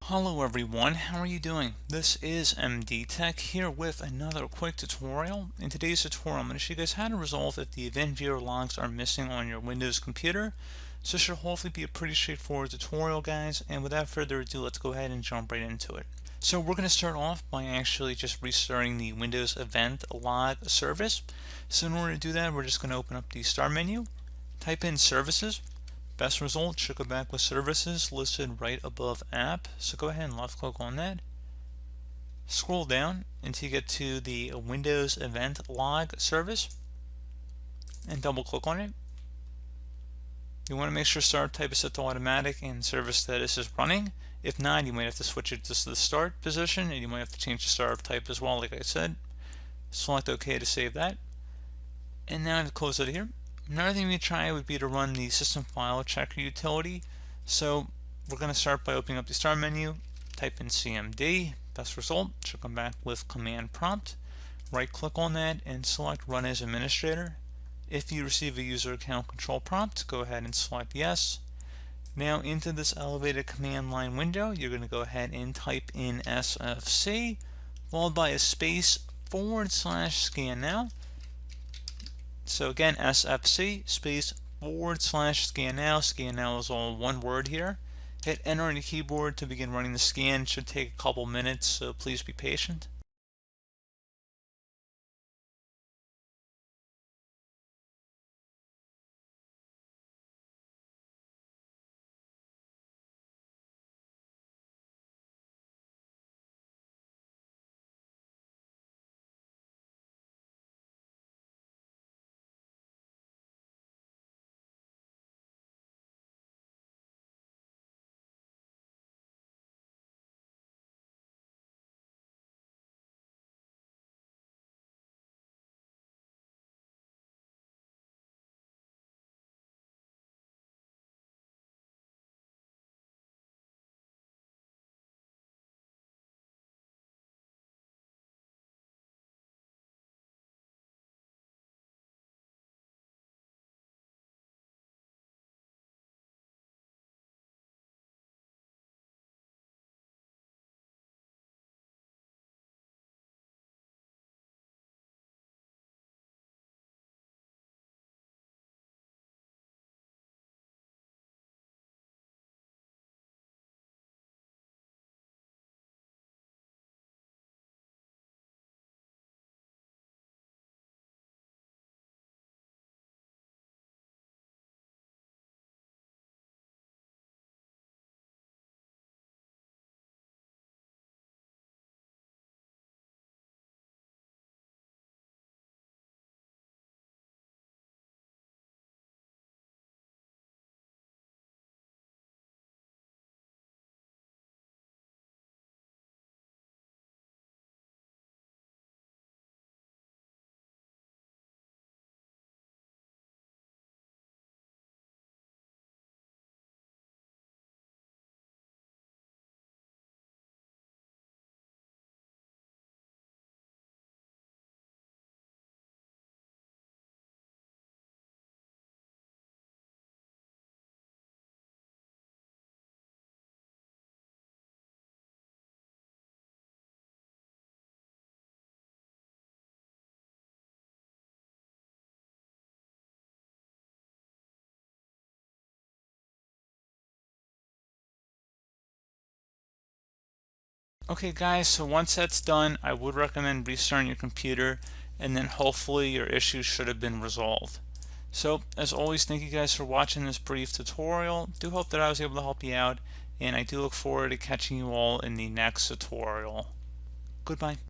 Hello everyone, how are you doing? This is MD Tech here with another quick tutorial. In today's tutorial, I'm going to show you guys how to resolve if the event viewer logs are missing on your Windows computer. So this should hopefully be a pretty straightforward tutorial, guys, and without further ado, let's go ahead and jump right into it. So we're going to start off by actually just restarting the Windows event log service. So in order to do that, we're just going to open up the start menu, type in services. Best result should go back with services listed right above app. So go ahead and left click on that. Scroll down until you get to the Windows Event Log service and double click on it. You want to make sure start type is set to automatic and service status is running. If not, you might have to switch it to the start position and you might have to change the startup type as well, like I said. Select OK to save that. And now I have to close it here. Another thing we try would be to run the system file checker utility. So we're going to start by opening up the start menu, type in cmd, best result should come back with command prompt. Right click on that and select run as administrator. If you receive a user account control prompt, go ahead and select yes. Now into this elevated command line window, you're going to go ahead and type in sfc followed by a space /scan now. So again, SFC space /scan now. Scan now is all one word here. Hit enter on the keyboard to begin running the scan. It should take a couple minutes, so please be patient. Okay guys, so once that's done, I would recommend restarting your computer and then hopefully your issues should have been resolved. So as always, thank you guys for watching this brief tutorial. Do hope that I was able to help you out, and I do look forward to catching you all in the next tutorial. Goodbye.